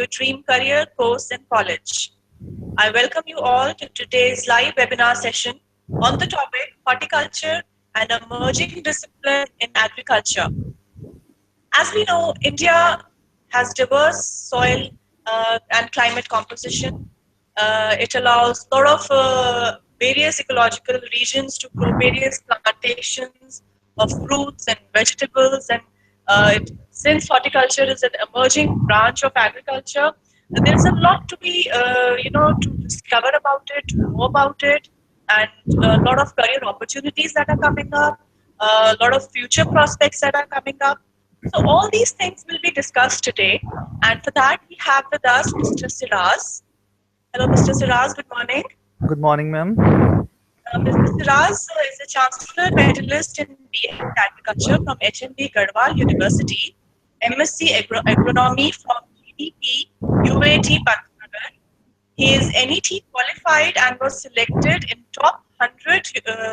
your dream career, course, and college. I welcome you all to today's live webinar session on the topic horticulture, an emerging discipline in agriculture. As we know, India has diverse soil and climate composition. It allows a lot of various ecological regions to grow various plantations of fruits and vegetables. And since horticulture is an emerging branch of agriculture, there's a lot to be, to discover about it, to know about it, and a lot of career opportunities that are coming up, a lot of future prospects that are coming up. So all these things will be discussed today. And for that, we have with us Mr. Siraz. Hello, Mr. Siraz. Good morning. Good morning, ma'am. Mr. Siraz is a Chancellor Medalist in BA Agriculture from HMB Garhwal University, MSc Agronomy from GDP UAT Pantnagar. He is NET qualified and was selected in top 100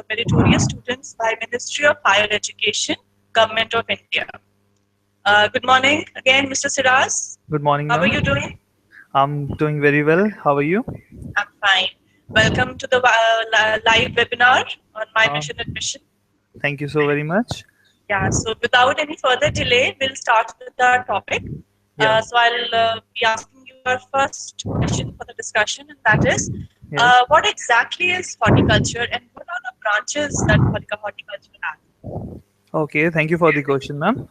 meritorious students by Ministry of Higher Education, Government of India. Good morning again, Mr. Siraz. Good morning, How are ma'am. you doing? I'm doing very well. How are you? I'm fine. Welcome to the live webinar on My Uh, Mission Admission. Thank you so very much. Yeah, so without any further delay, we'll start with our topic. Yeah. So I'll be asking you our first question for the discussion, and that is, Yes. what exactly is horticulture and what are the branches that horticulture has? Okay. Thank you for the question, ma'am.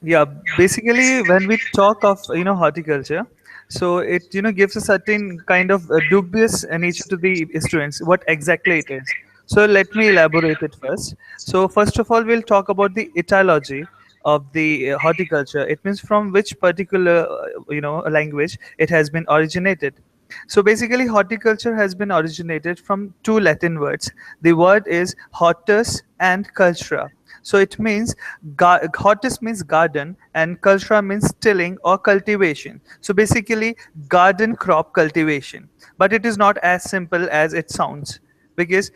Yeah. Basically, when we talk of horticulture, so it gives a certain kind of dubious nature to the students. What exactly it is? So let me elaborate it first. So first of all, we'll talk about the etymology of the horticulture. It means from which particular language it has been originated. So basically, horticulture has been originated from two Latin words. The word is hortus and cultura. So it means hortus means garden and cultura means tilling or cultivation. So basically, garden crop cultivation. But it is not as simple as it sounds, because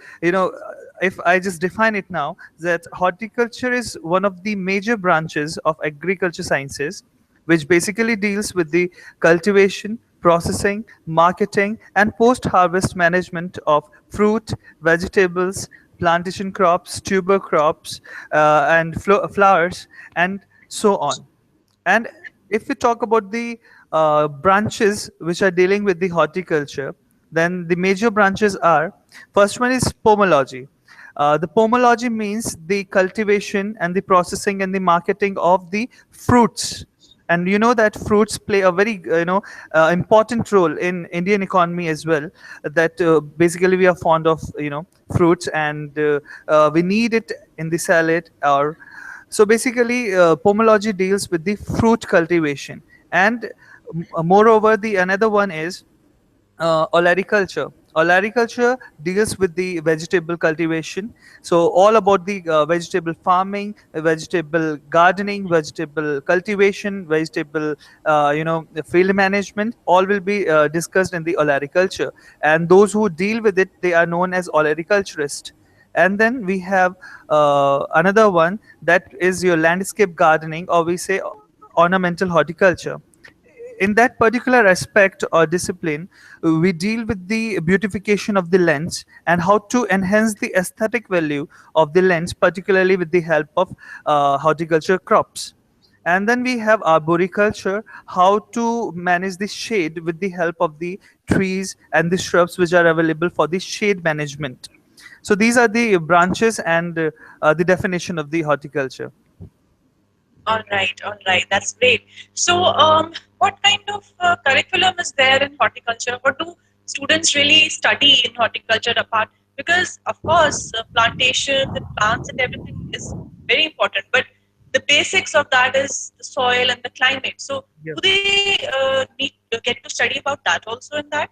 if I just define it now, that horticulture is one of the major branches of agriculture sciences, which basically deals with the cultivation, processing, marketing, and post harvest management of fruit, vegetables, plantation crops, tuber crops, and flowers, and so on. And if we talk about the branches which are dealing with the horticulture, then the major branches are, first one is pomology. The pomology means the cultivation and the processing and the marketing of the fruits. And you know that fruits play a very important role in Indian economy as well. That basically we are fond of fruits, and we need it in the salad. Or so basically, pomology deals with the fruit cultivation, and moreover, the another one is olericulture. Olericulture deals with the vegetable cultivation. So all about the vegetable farming, vegetable gardening, vegetable cultivation, vegetable field management. All will be discussed in the olericulture, and those who deal with it, they are known as olericulturists. And then we have another one, that is your landscape gardening, or we say ornamental horticulture. In that particular aspect or discipline, we deal with the beautification of the lens and how to enhance the aesthetic value of the lens, particularly with the help of horticulture crops. And then we have arboriculture, how to manage the shade with the help of the trees and the shrubs which are available for the shade management. So these are the branches and the definition of the horticulture. All right, that's great. So, what kind of curriculum is there in horticulture? What do students really study in horticulture apart? Because, of course, plantations and plants and everything is very important, but the basics of that is the soil and the climate. So, Yeah. do they need to get to study about that also in the Yeah.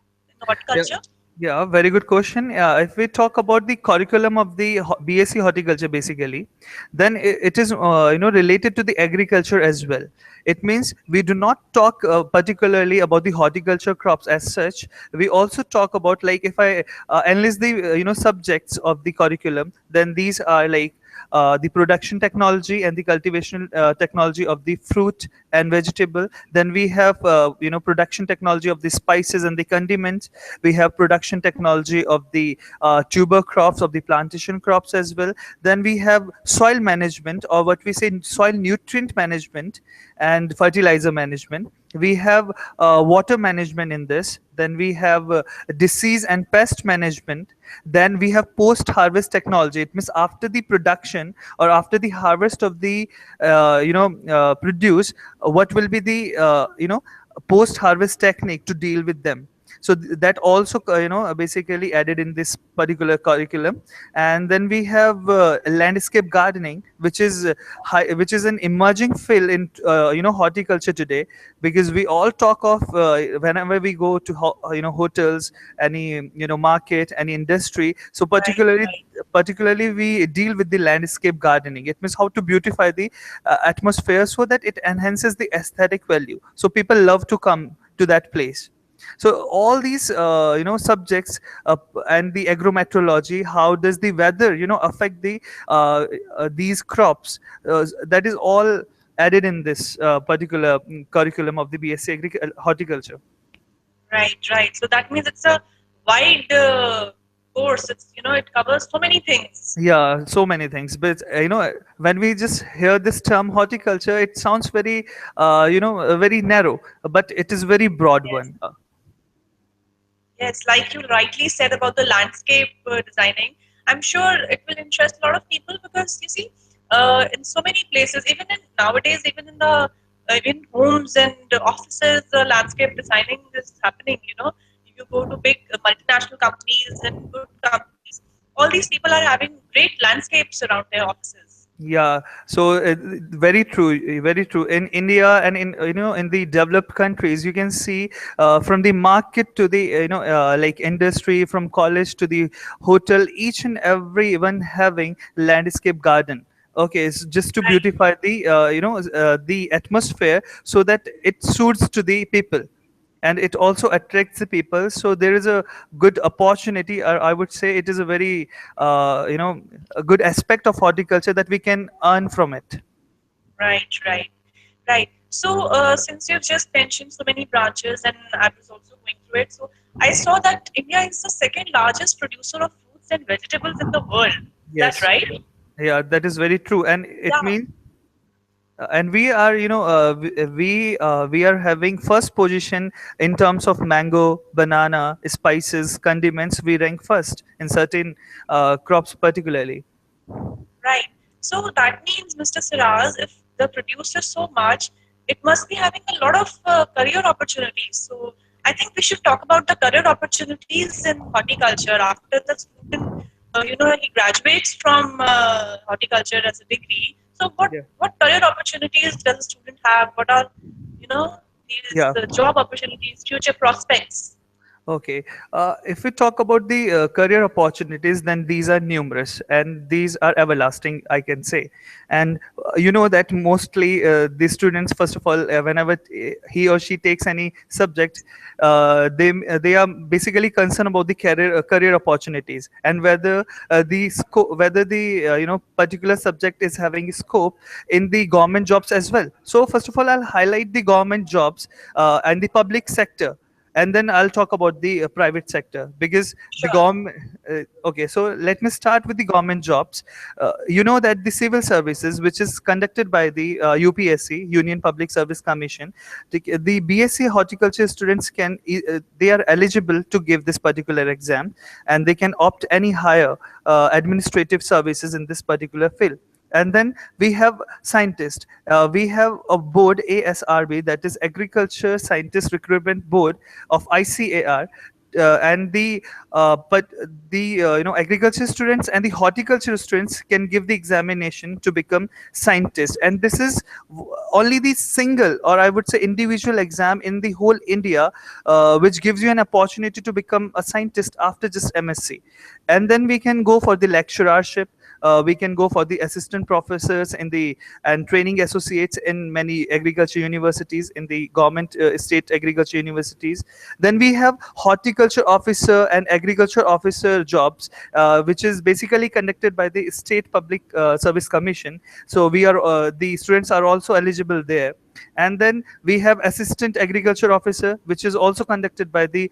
horticulture? Yeah, very good question. If we talk about the curriculum of the BSc horticulture, basically, then it is related to the agriculture as well. It means we do not talk particularly about the horticulture crops as such. We also talk about, like, if I enlist the subjects of the curriculum, then these are like the production technology and the cultivation technology of the fruit and vegetable. Then we have production technology of the spices and the condiments. We have production technology of the tuber crops, of the plantation crops as well. Then we have soil management, or what we say soil nutrient management and fertilizer management. We have water management in this. Then we have disease and pest management. Then we have post harvest technology. It means after the production or after the harvest of the produce, what will be the post harvest technique to deal with them. So that also basically added in this particular curriculum. And then we have landscape gardening, which is which is an emerging field in horticulture today, because we all talk of whenever we go to hotels, any market, any industry. So Right, right, particularly we deal with the landscape gardening. It means how to beautify the atmosphere so that it enhances the aesthetic value, so people love to come to that place. So all these subjects, and the agrometeorology, how does the weather affect the these crops, that is all added in this particular curriculum of the BSc horticulture. right, right. So that means it's a wide course. It's, it covers so many things. Yeah, so many things, but when we just hear this term horticulture, it sounds very very narrow, but it is very broad Yes. one. Yes, like you rightly said about the landscape designing, I'm sure it will interest a lot of people because you see, in so many places, even in nowadays, even in the in homes and offices, landscape designing is happening. You go to big multinational companies and good companies, all these people are having great landscapes around their offices. Yeah, so very true, very true. In India and in in the developed countries, you can see from the market to the like industry, from college to the hotel, each and every one having landscape garden. Okay, it's just to Right, beautify the the atmosphere so that it suits to the people, and it also attracts the people. So there is a good opportunity, or I would say it is a very a good aspect of horticulture that we can earn from it. right, right, right. So, since you've just mentioned so many branches, and I was also going through it, so I saw that India is the second largest producer of fruits and vegetables in the world. Is that Yes, right? yeah, that is very true, and it Yeah, means and we are we are having first position in terms of mango, banana, spices, condiments. We rank first in certain crops particularly. right. So that means, Mr. Siraz, if the producer so much, it must be having a lot of career opportunities. So I think we should talk about the career opportunities in horticulture after the student, he graduates from horticulture as a degree. So Yeah. what career opportunities does a student have? What are, you know, these Yeah. job opportunities, future prospects? Okay. If we talk about the career opportunities, then these are numerous and these are everlasting, I can say. And you know that mostly the students, first of all, whenever he or she takes any subject, they are basically concerned about the career opportunities, and whether whether the particular subject is having scope in the government jobs as well. So first of all, I'll highlight the government jobs and the public sector, and then I'll talk about the private sector, because the Sure. government. Okay, so let me start with the government jobs. You know that the civil services, which is conducted by the UPSC, Union Public Service Commission, the BSc horticulture students they are eligible to give this particular exam, and they can opt any higher administrative services in this particular field. And then we have scientists. We have a board, ASRB, that is Agriculture Scientist Recruitment Board of ICAR. And the but the agriculture students and the horticulture students can give the examination to become scientists, and this is only the single, or I would say individual exam in the whole India, which gives you an opportunity to become a scientist after just MSc. And then we can go for the lecturership. we can go for the assistant professors in the and training associates in many agriculture universities, in the government state agriculture universities. Then we have horticulture officer and agriculture officer jobs, which is basically conducted by the state public service commission. So we are the students are also eligible there. And then we have assistant agriculture officer, which is also conducted by the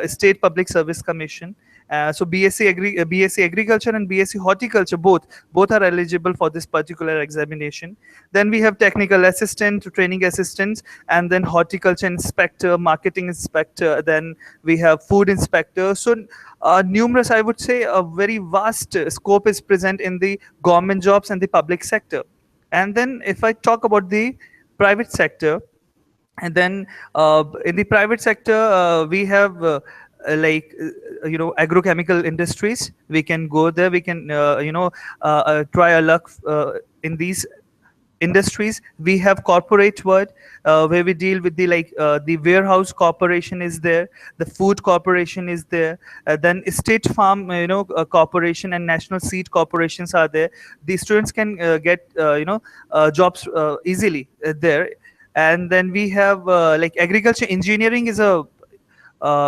state public service commission. So BSc agriculture and BSc horticulture, both are eligible for this particular examination. Then we have technical assistant, training assistants, and then horticulture inspector, marketing inspector. Then we have food inspector. So numerous, I would say, a very vast scope is present in the government jobs and the public sector. And then if I talk about the private sector, and then in the private sector we have agrochemical industries. We can go there, we can try our luck in these industries. We have corporate world, where we deal with the warehouse corporation is there, the food corporation is there, then state farm corporation and national seed corporations are there. The students can get jobs easily there. And then we have like agriculture engineering is a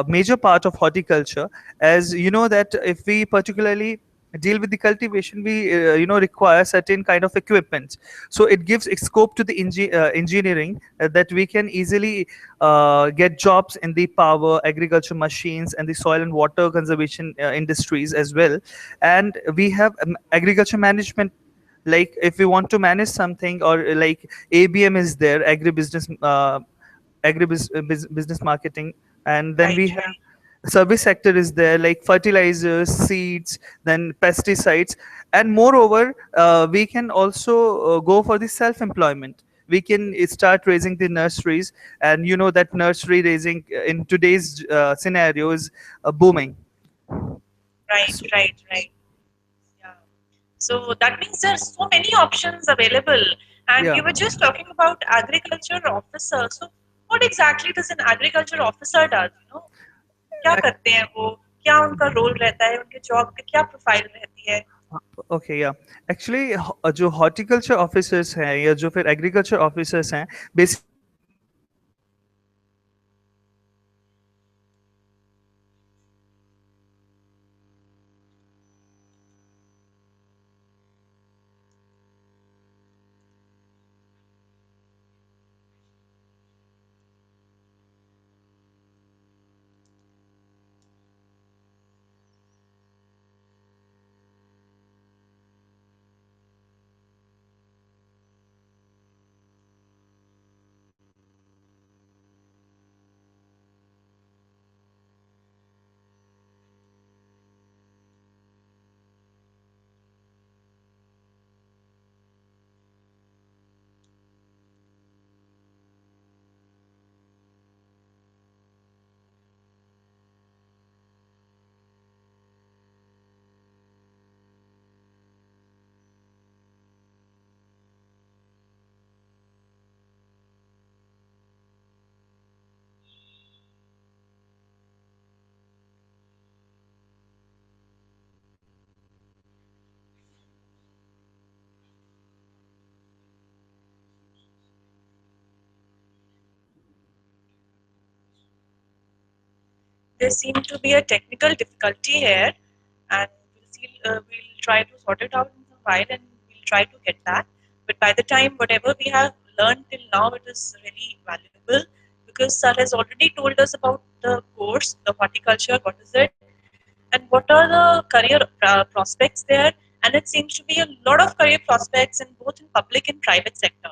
major part of horticulture. As you know that if we particularly deal with the cultivation, we require certain kind of equipment. So it gives scope to the engineering, that we can easily get jobs in the power, agriculture machines, and the soil and water conservation industries as well. And we have agriculture management, like if we want to manage something, or like ABM is there, business marketing. And then we Right, have service sector is there, like fertilizers, seeds, then pesticides. And moreover, we can also go for the self employment. We can start raising the nurseries, and you know that nursery raising in today's scenario is booming. right, So, right, right. Yeah. So that means there's so many options available. And yeah. you were just talking about agriculture officer. So what exactly does an agriculture officer does? क्या करते हैं वो? क्या उनका role रहता है? उनके job की क्या प्रोफाइल रहती है? ओके या एक्चुअली जो हॉर्टिकल्चर ऑफिसर्स हैं या जो फिर एग्रीकल्चर ऑफिसर्स हैं, बेसिकली वो एग्रीकल्चर लैंड को मैनेज करते हैं, और एग्रीकल्चर लैंड को मैनेज करने के बाद There seemed to be a technical difficulty here, and we'll try to sort it out in some while, and we'll try to get that. But by the time whatever we have learned till now, it is really valuable, because sir has already told us about the course, the horticulture, what is it, and what are the career prospects there. And it seems to be a lot of career prospects in both in public and private sector.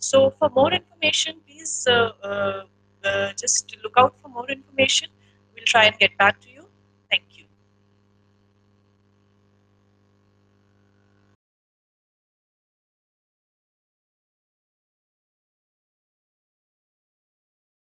So for more information, please just look out for more information. We'll try and get back to you.